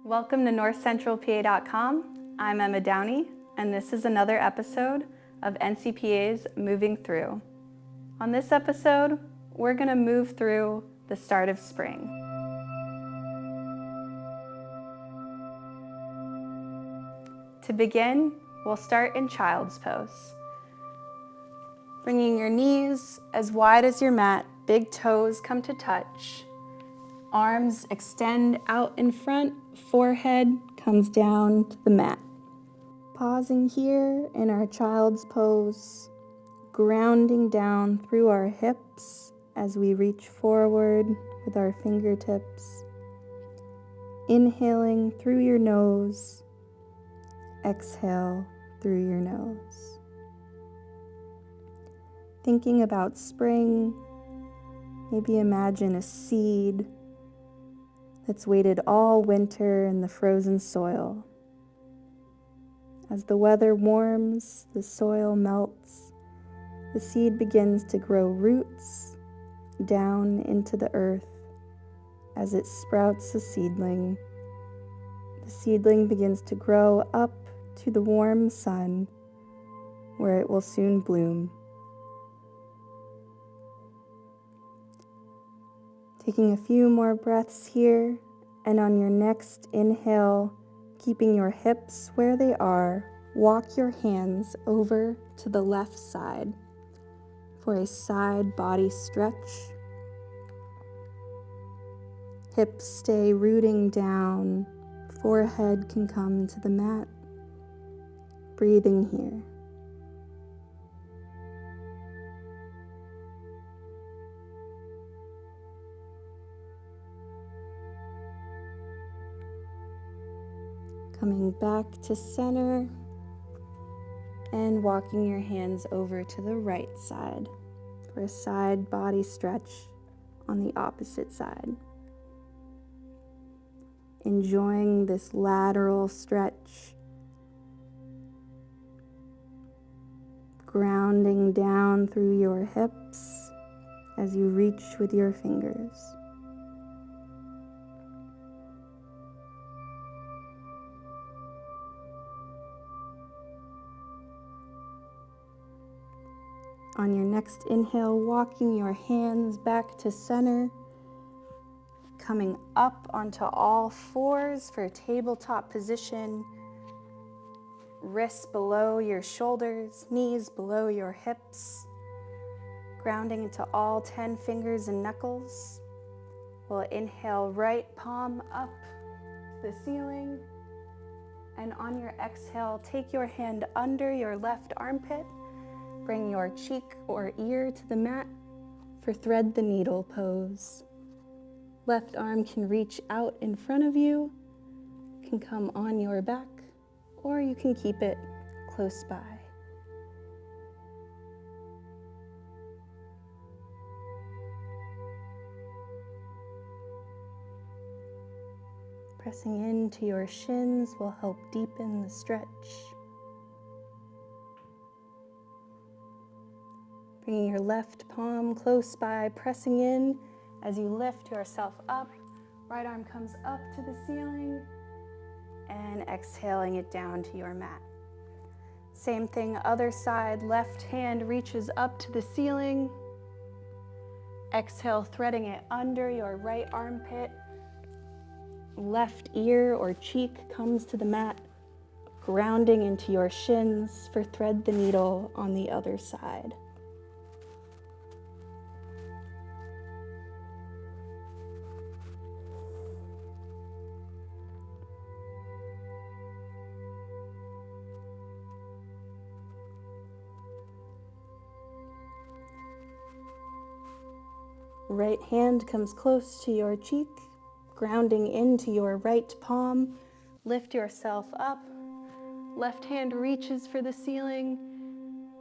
Welcome to NorthcentralPa.com. I'm Emma Downey, and this is another episode of NCPA's Moving Through. On this episode, we're going to move through the start of spring. To begin, we'll start in child's pose. Bringing your knees as wide as your mat, big toes come to touch. Arms extend out in front, forehead comes down to the mat. Pausing here in our child's pose, grounding down through our hips as we reach forward with our fingertips. Inhaling through your nose, exhale through your nose. Thinking about spring, maybe imagine a seed that's waited all winter in the frozen soil. As the weather warms, the soil melts, the seed begins to grow roots down into the earth. As it sprouts a seedling, the seedling begins to grow up to the warm sun, where it will soon bloom. Taking a few more breaths here, and on your next inhale, keeping your hips where they are, walk your hands over to the left side for a side body stretch. Hips stay rooting down, forehead can come to the mat. Breathing here. Coming back to center and walking your hands over to the right side for a side body stretch on the opposite side. Enjoying this lateral stretch, grounding down through your hips as you reach with your fingers. On your next inhale, walking your hands back to center, coming up onto all fours for tabletop position, wrists below your shoulders, knees below your hips, grounding into all 10 fingers and knuckles. We'll inhale, right palm up to the ceiling, and on your exhale, take your hand under your left armpit. Bring your cheek or ear to the mat for thread the needle pose. Left arm can reach out in front of you, can come on your back, or you can keep it close by. Pressing into your shins will help deepen the stretch. Bringing your left palm close by, pressing in as you lift yourself up. Right arm comes up to the ceiling and exhaling it down to your mat. Same thing, other side, left hand reaches up to the ceiling. Exhale, threading it under your right armpit. Left ear or cheek comes to the mat, grounding into your shins for thread the needle on the other side. Right hand comes close to your cheek, grounding into your right palm. Lift yourself up. Left hand reaches for the ceiling,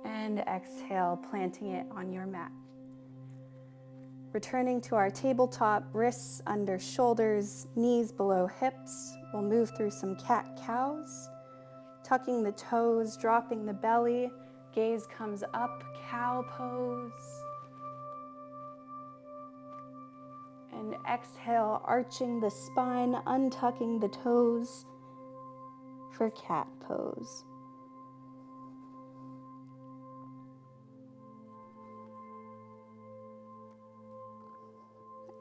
and exhale, planting it on your mat. Returning to our tabletop, wrists under shoulders, knees below hips. We'll move through some cat-cows. Tucking the toes, dropping the belly. Gaze comes up, cow pose. And exhale, arching the spine, untucking the toes for cat pose.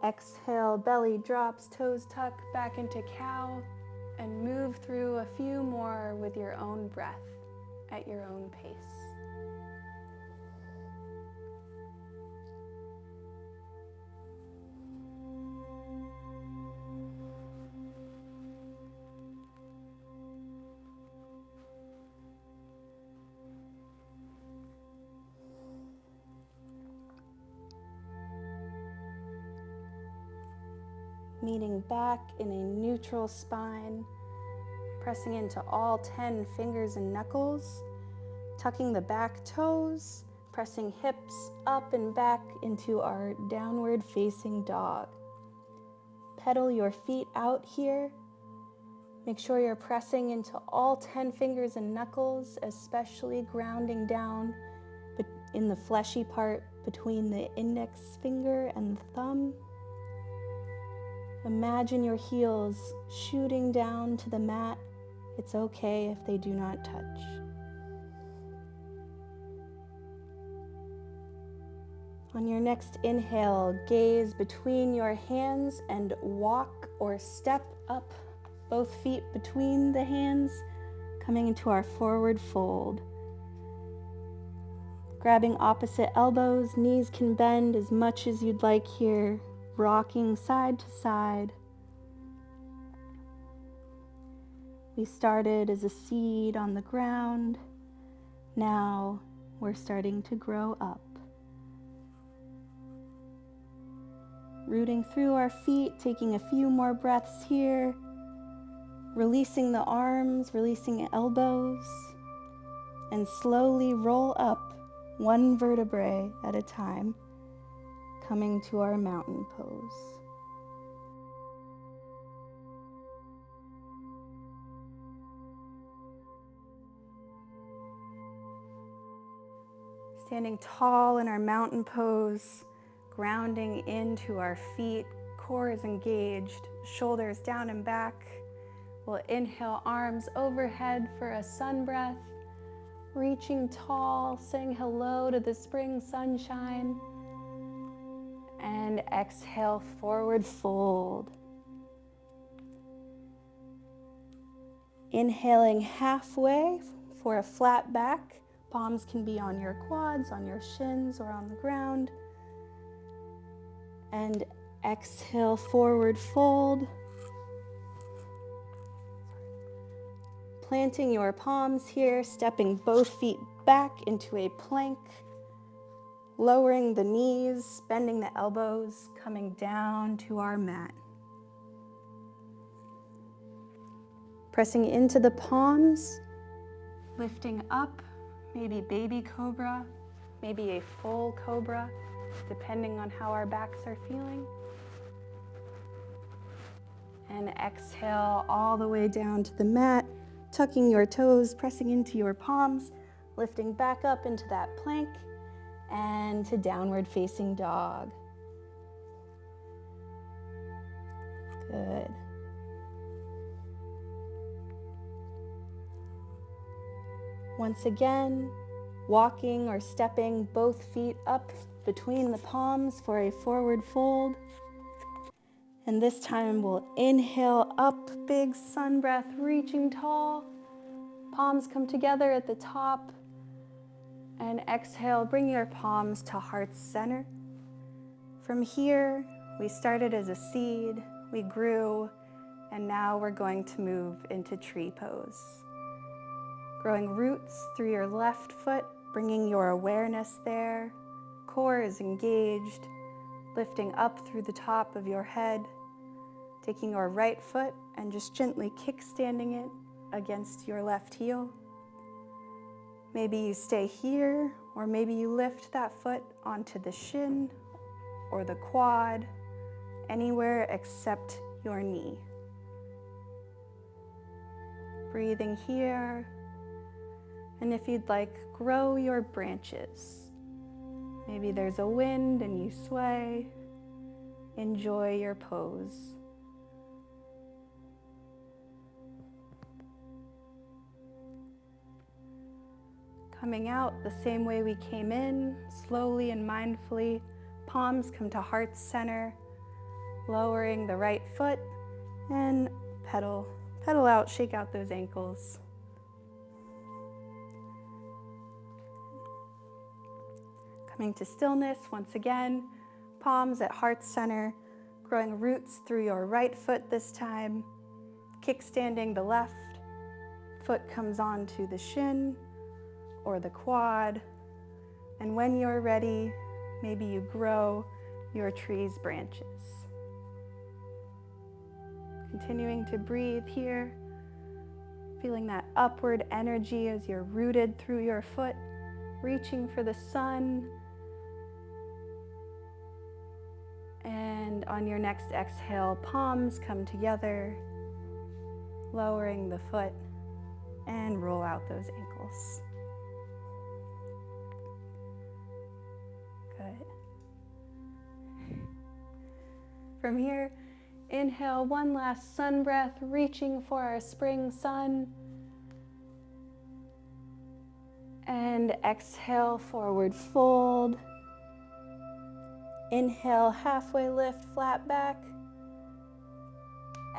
Exhale, belly drops, toes tuck back into cow, and move through a few more with your own breath at your own pace. Meeting back in a neutral spine, pressing into all 10 fingers and knuckles, tucking the back toes, pressing hips up and back into our downward facing dog. Pedal your feet out here. Make sure you're pressing into all 10 fingers and knuckles, especially grounding down in the fleshy part between the index finger and the thumb. Imagine your heels shooting down to the mat. It's okay if they do not touch. On your next inhale, gaze between your hands and walk or step up, both feet between the hands, coming into our forward fold. Grabbing opposite elbows, knees can bend as much as you'd like here, rocking side to side. We started as a seed on the ground. Now we're starting to grow up. Rooting through our feet, taking a few more breaths here. Releasing the arms, releasing elbows. And slowly roll up one vertebrae at a time, coming to our mountain pose. Standing tall in our mountain pose, grounding into our feet, core is engaged, shoulders down and back. We'll inhale, arms overhead for a sun breath, reaching tall, saying hello to the spring sunshine. And exhale, forward fold. Inhaling halfway for a flat back. Palms can be on your quads, on your shins, or on the ground. And exhale, forward fold. Planting your palms here, stepping both feet back into a plank. Lowering the knees, bending the elbows, coming down to our mat. Pressing into the palms, lifting up, maybe baby cobra, maybe a full cobra, depending on how our backs are feeling. And exhale all the way down to the mat, tucking your toes, pressing into your palms, lifting back up into that plank, and to downward facing dog. Good. Once again, walking or stepping both feet up between the palms for a forward fold. And this time we'll inhale up, big sun breath, reaching tall. Palms come together at the top. And exhale, bring your palms to heart center. From here, we started as a seed, we grew, and now we're going to move into tree pose. Growing roots through your left foot, bringing your awareness there. Core is engaged, lifting up through the top of your head. Taking your right foot and just gently kickstanding it against your left heel. Maybe you stay here, or maybe you lift that foot onto the shin or the quad, anywhere except your knee. Breathing here. And if you'd like, grow your branches. Maybe there's a wind and you sway. Enjoy your pose. Coming out the same way we came in, slowly and mindfully, palms come to heart center, lowering the right foot, and pedal out, shake out those ankles. Coming to stillness once again, palms at heart center, growing roots through your right foot this time, kickstanding the left, foot comes onto the shin or the quad, and when you're ready, maybe you grow your tree's branches. Continuing to breathe here, feeling that upward energy as you're rooted through your foot, reaching for the sun. And on your next exhale, palms come together, lowering the foot, and roll out those ankles. Good. From here, inhale one last sun breath, reaching for our spring sun. And exhale, forward fold. Inhale, halfway lift, flat back.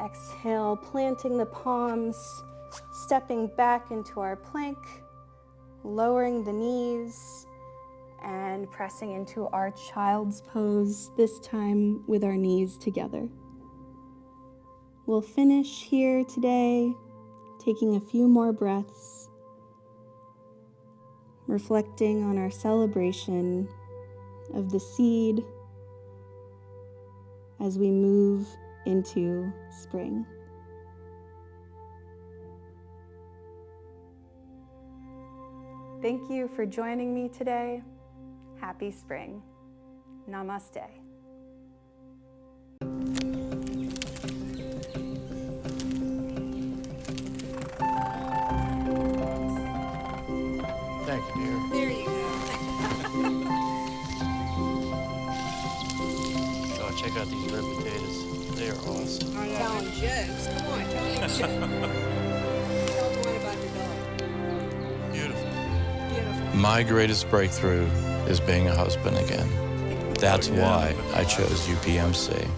Exhale, planting the palms, stepping back into our plank, lowering the knees, and pressing into our child's pose, this time with our knees together. We'll finish here today, taking a few more breaths, reflecting on our celebration of the seed as we move into spring. Thank you for joining me today. Happy spring. Namaste. Thank you, dear. There you go. Oh, check out these red potatoes. They are awesome. I'm telling jokes. Come on, tell me a joke. Tell the one about your dog. Beautiful. Beautiful. My greatest breakthrough is being a husband again. That's why I chose UPMC.